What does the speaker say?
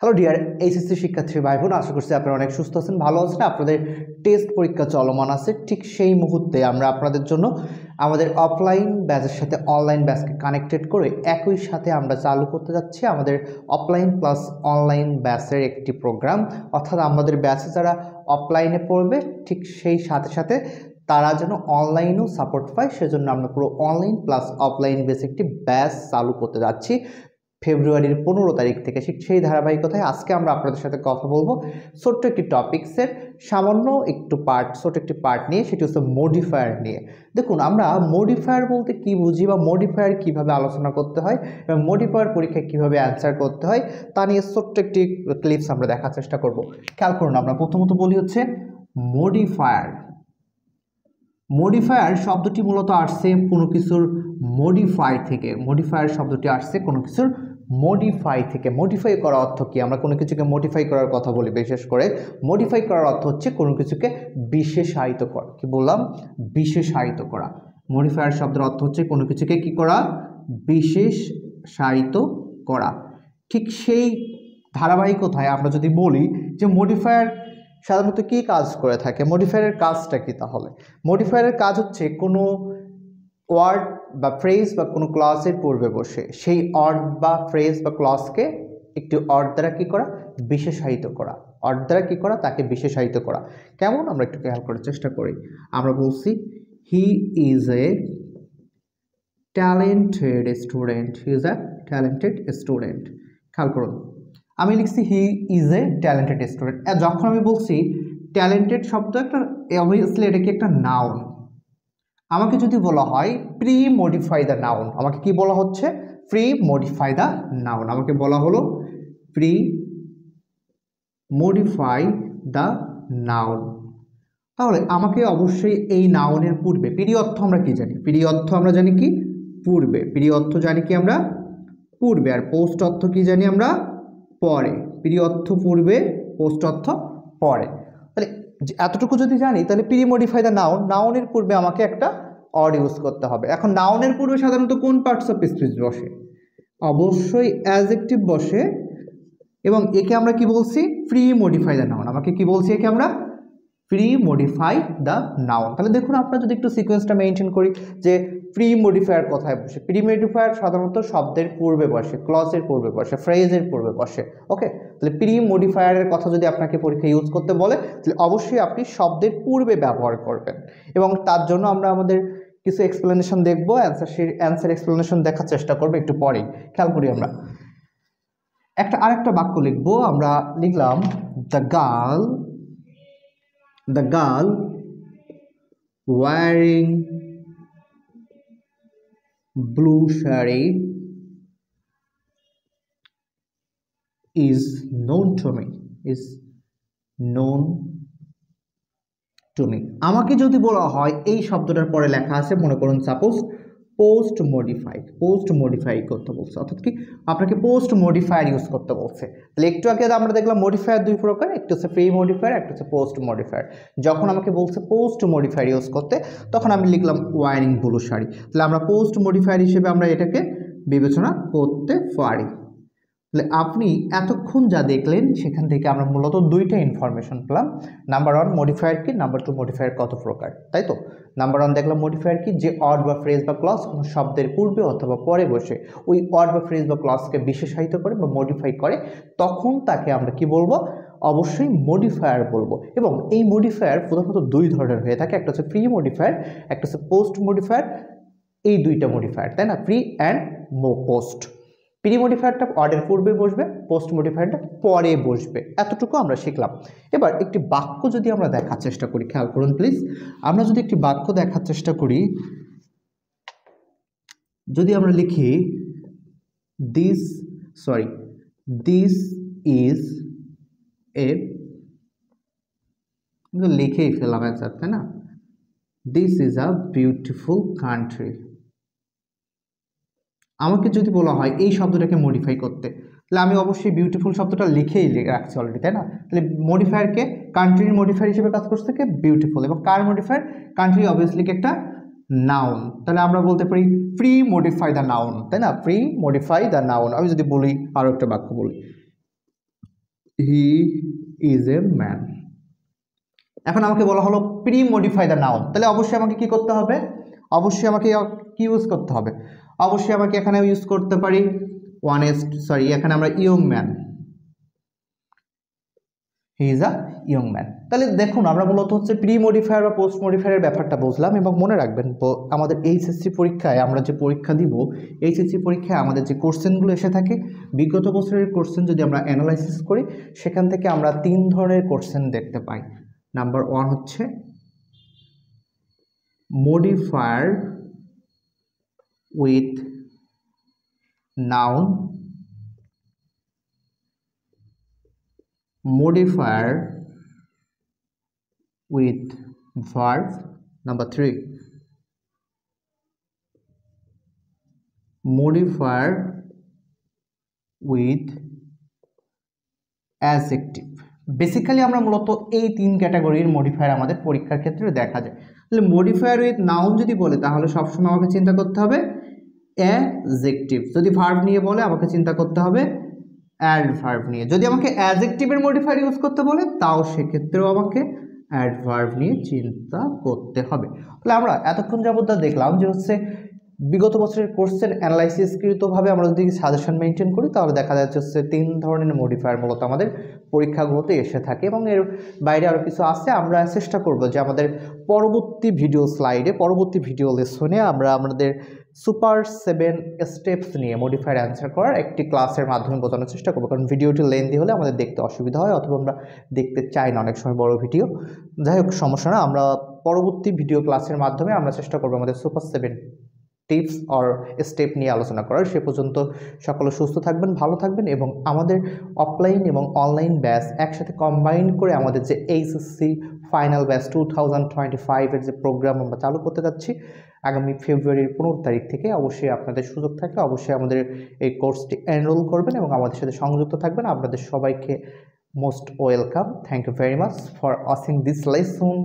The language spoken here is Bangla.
হ্যালো ডিয়ার এইচএসসি শিক্ষার্থী ভাই বোন, আশা করছি আপনারা অনেক সুস্থ আছেন, ভালো আছেন। আপনাদের টেস্ট পরীক্ষা চলমান আছে, ঠিক সেই মুহূর্তে আমরা আপনাদের জন্য আমাদের অফলাইন ব্যাচের সাথে অনলাইন ব্যাচকে কানেক্টেড করে একই সাথে আমরা চালু করতে যাচ্ছি আমাদের অফলাইন প্লাস অনলাইন ব্যাচের একটি প্রোগ্রাম। অর্থাৎ আমাদের ব্যাচে যারা অফলাইনে পড়বে ঠিক সেই সাথে সাথে তারা যেন অনলাইনেও সাপোর্ট পায়, সেজন্য আমরা পুরো অনলাইন প্লাস অফলাইন বেস একটি ব্যাচ চালু করতে যাচ্ছি ফেব্রুয়ারির 15 তারিখ থেকে। ঠিক সেই ধারাবাহিকতায় আজকে আমরা আপনাদের সাথে কথা বলবো ছোট্ট একটি টপিক্সের সামান্য ছোট একটি পার্ট নিয়ে, সেটি হচ্ছে মডিফায়ার নিয়ে। দেখুন, আমরা মডিফায়ার বলতে কি বুঝি বা মডিফায়ার কিভাবে আলোচনা করতে হয় এবং মডিফায়ার পরীক্ষায় কিভাবে অ্যান্সার করতে হয় তা নিয়ে ছোট্ট একটি ক্লিপস আমরা দেখার চেষ্টা করব। খেয়াল করুন, আমরা প্রথমত বলি হচ্ছে মডিফায়ার। মডিফায়ার শব্দটি মূলত আসছে কোনো কিছুর মডিফাই থেকে। মডিফায়ার শব্দটি আসছে কোনো কিছুর মডিফাই থেকে। মডিফাই করার অর্থ কি? আমরা কোনো কিছুকে মডিফাই করার কথা বলি, বিশেষ করে মডিফাই করার অর্থ হচ্ছে কোনো কিছুকে বিশেষায়িত করা। কি বললাম? বিশেষায়িত করা। মডিফায়ার শব্দের অর্থ হচ্ছে কোনো কিছুকে কি করা? বিশেষায়িত করা। ঠিক সেই ধারাবাহিকতায় আমরা যদি বলি যে মডিফায়ার সাধারণত কী কাজ করে থাকে, মডিফায়ারের কাজটা কি? তাহলে মডিফায়ারের কাজ হচ্ছে কোনো ওয়ার্ড বা ফ্রেজ বা কোনো ক্লজের পূর্বে বসে সেই ওয়ার্ড বা ফ্রেজ বা ক্লজকে একটি ওয়ার্ড দ্বারা কী করা? বিশেষায়িত করা। ওয়ার্ড দ্বারা কী করা? তাকে বিশেষায়িত করা। কেমন? আমরা একটু খেয়াল করার চেষ্টা করি। আমরা বলছি he is a talented student. He is a talented student. খেয়াল করুন, আমি লিখছি he is a talented student. যখন আমি বলছি ট্যালেন্টেড শব্দ একটা, অবভিয়াসলি এটা কি একটা নাউন। আমাকে যদি বলা হয় প্রি মডিফাই দ্য নাউন, আমাকে কি বলা হচ্ছে? Pre modify the noun. আমাকে বলা হলো প্রি মডিফাই দ্য নাউন। তাহলে আমাকে অবশ্যই এই নাউনের পূর্বে, প্রি অর্থ আমরা কি জানি? প্রি অর্থ আমরা জানি কি? পূর্বে। প্রি অর্থ জানি কি আমরা? পূর্বে। আর পোস্ট অর্থ কি জানি আমরা? পরে। প্রি অর্থ পূর্বে, পোস্ট অর্থ পরে। তাহলে এতটুকু যদি জানি তাহলে প্রি মডিফাই দ্য নাউন, নাউনের পূর্বে আমাকে একটা অড ইউজ করতে হবে। এখন নাউনের পূর্বে সাধারণত কোন পার্টস অফ স্পিচ বসে? অবশ্যই অ্যাডজেক্টিভ বসে, এবং একে আমরা কি বলছি? Pre modify the noun. আমাকে কি বলছি? একে আমরা প্রি মডিফাই দ্য নাউন। তাহলে দেখুন, আমরা যদি একটু সিকোয়েন্সটা মেনটেন করি যে প্রি মডিফায়ার কোথায় বসে? প্রি মডিফায়ার সাধারণত শব্দের পূর্বে বসে, ক্লজের পূর্বে বসে, ফ্রেজের পূর্বে বসে। ওকে, তাহলে প্রি মডিফায়ারের কথা যদি আপনাকে পরীক্ষায় ইউজ করতে বলে তাহলে অবশ্যই আপনি শব্দের পূর্বে ব্যবহার করবেন, এবং তার জন্য আমরা আমাদের কিছু এক্সপ্লেনেশন দেখবো। অ্যান্সার এক্সপ্লেনেশন দেখার চেষ্টা করবো একটু পরেই। খেয়াল করি, আমরা আরেকটা বাক্য লিখবো। আমরা লিখলাম The girl wearing blue saree is known to me. আমাকে যদি বলা হয় এই শব্দটার পরে লেখা আছে, মনে করুন সাপোজ পোস্ট মডিফাই করতে বলছে, অর্থাৎ কি আপনাকে পোস্ট মডিফায়ার ইউজ করতে বলছে। তাহলে একটু আগে আমরা দেখলাম মডিফায়ার দুই প্রকার, একটা হচ্ছে প্রি মডিফায়ার, একটা হচ্ছে পোস্ট মডিফায়ার। যখন আমাকে বলছে পোস্ট মডিফায়ার ইউজ করতে, তখন আমি লিখলাম ওয়ারিং ব্লু শাড়ি। তাহলে আমরা পোস্ট মডিফায়ার হিসেবে আমরা এটাকে বিবেচনা করতে পারি। তাহলে আপনি এতক্ষণ যা দেখলেন সেখান থেকে আমরা মূলত দুইটা ইনফরমেশন পেলাম। নাম্বার 1 মডিফায়ার কি, নাম্বার 2 মডিফায়ার কত প্রকার, তাই তো? নাম্বার 1 দেখলাম মডিফায়ার কি, যে ওয়ার্ড বা ফ্রেজ বা ক্লজ কোনো শব্দের পূর্বে অথবা পরে বসে ওই ওয়ার্ড বা ফ্রেজ বা ক্লজকে বিশেষায়িত করে বা মডিফাই করে, তখন তাকে আমরা কি বলবো? অবশ্যই মডিফায়ার বলবো। এবং এই মডিফায়ার প্রধানত দুই ধরনের হয়ে থাকে, একটা হচ্ছে প্রি মডিফায়ার, একটা হচ্ছে পোস্ট মডিফায়ার। এই দুইটা মডিফায়ার, তাই না? Pre and post. প্রি মডিফায়ারটা ওয়ার্ডের পূর্বে বসবে, পোস্ট মডিফায়ারটা পরে বসবে। এতটুকু আমরা শিখলাম। এবার একটি বাক্য যদি আমরা দেখার চেষ্টা করি, খেয়াল করুন প্লিজ। আমরা যদি একটি বাক্য দেখার চেষ্টা করি, যদি আমরা লিখি দিস ইজ এ, লিখেই ফেলাম অ্যান্সার, তাই না? This is a beautiful country. আমাকে যদি বলা হয় এই শব্দটাকে মডিফাই করতে, তাহলে আমি অবশ্যই বিউটিফুল শব্দটা লিখেই রাখছি অলরেডি, তাই না? তাহলে মডিফায়ারকে কান্ট্রির মডিফায়ার হিসেবে কাজ করছে কি? বিউটিফুল। এবং কার মডিফায়ার? কান্ট্রি, অবভিয়াসলি একটা নাউন। তাহলে আমরা বলতে পারি প্রি মডিফাই দ্য নাউন, তাই না? Pre modify the noun. আমি যদি বলি, আরও একটা বাক্য বলি, হি ইজ এ ম্যান। এখন আমাকে বলা হলো প্রি মডিফাই দ্য নাউন, তাহলে অবশ্যই আমাকে কি করতে হবে, অবশ্যই আমাকে কি ইউজ করতে হবে, অবশ্যই আমাকে এখানে ইউজ করতে পারি এখানে আমরা young man, he is a young man. তাহলে দেখুন আমরা মূলত হচ্ছে প্রি মডিফায়ার বা পোস্ট মডিফায়ারের ব্যাপারটা বুঝলাম। এবং মনে রাখবেন আমাদের এইচএসসি পরীক্ষায় আমরা যে পরীক্ষা দিব, এইচএসসি পরীক্ষায় আমাদের যে কোশ্চেনগুলো এসে থাকে, বিগত বছরের কোশ্চেন যদি আমরা অ্যানালাইসিস করি, সেখান থেকে আমরা 3 ধরনের কোশ্চেন দেখতে পাই। নাম্বার 1 হচ্ছে modifier with noun, modifier with verb. Number 3, modifier with adjective। Basically আমরা মূলত এই 3 ক্যাটাগরির মডিফায়ার আমাদের পরীক্ষার ক্ষেত্রে দেখা যায়। তাহলে মডিফায়ার উইথ নাউন যদি বলে তাহলে সবসময় আমাকে চিন্তা করতে হবে অ্যাডজেক্টিভ, যদি ভার্ব নিয়ে বলে আমাকে চিন্তা করতে হবে অ্যাডভার্ব নিয়ে, যদি আমাকে অ্যাডজেক্টিভের মডিফায়ার ইউজ করতে বলে তাও সেক্ষেত্রেও আমাকে অ্যাডভার্ব নিয়ে চিন্তা করতে হবে। তাহলে আমরা এতক্ষণ যাবত দেখলাম যে হচ্ছে বিগত বছরের কোশ্চেন অ্যানালাইসিসকৃতভাবে আমরা যদি সাজেশন মেনটেন করি তাহলে দেখা যাচ্ছে হচ্ছে 3 ধরনের মডিফায়ার মূলত আমাদের পরীক্ষাগুলোতে এসে থাকে। এবং এর বাইরে আরও কিছু আছে, আমরা চেষ্টা করব যে আমাদের পরবর্তী ভিডিও স্লাইডে, পরবর্তী ভিডিও লেসনে আমরা আমাদের সুপার 7 স্টেপস নিয়ে মডিফায়ার অ্যান্সার করার একটি ক্লাসের মাধ্যমে বোঝানোর চেষ্টা করবো, কারণ ভিডিওটি লেন্দি হলে আমাদের দেখতে অসুবিধা হয় অথবা আমরা দেখতে চাই না অনেক সময় বড় ভিডিও। যাই হোক সমস্যা না, আমরা পরবর্তী ভিডিও ক্লাসের মাধ্যমে আমরা চেষ্টা করবো আমাদের সুপার 7 টিপস অর স্টেপ নিয়ে আলোচনা করার। সে পর্যন্ত সকলে সুস্থ থাকবেন, ভালো থাকবেন এবং আমাদের অফলাইন এবং অনলাইন ব্যাচ একসাথে কম্বাইন করে আমাদের যে এইচএসসি ফাইনাল ব্যাচ 2025-এর যে প্রোগ্রাম আমরা চালু করতে যাচ্ছি আগামী ফেব্রুয়ারির 15 তারিখ থেকে, অবশ্যই আপনাদের সুযোগ থাকলে অবশ্যই আমাদের এই কোর্সটি এনরোল করবেন এবং আমাদের সাথে সংযুক্ত থাকবেন। আপনাদের সবাইকে most welcome. Thank you very much for watching this lesson.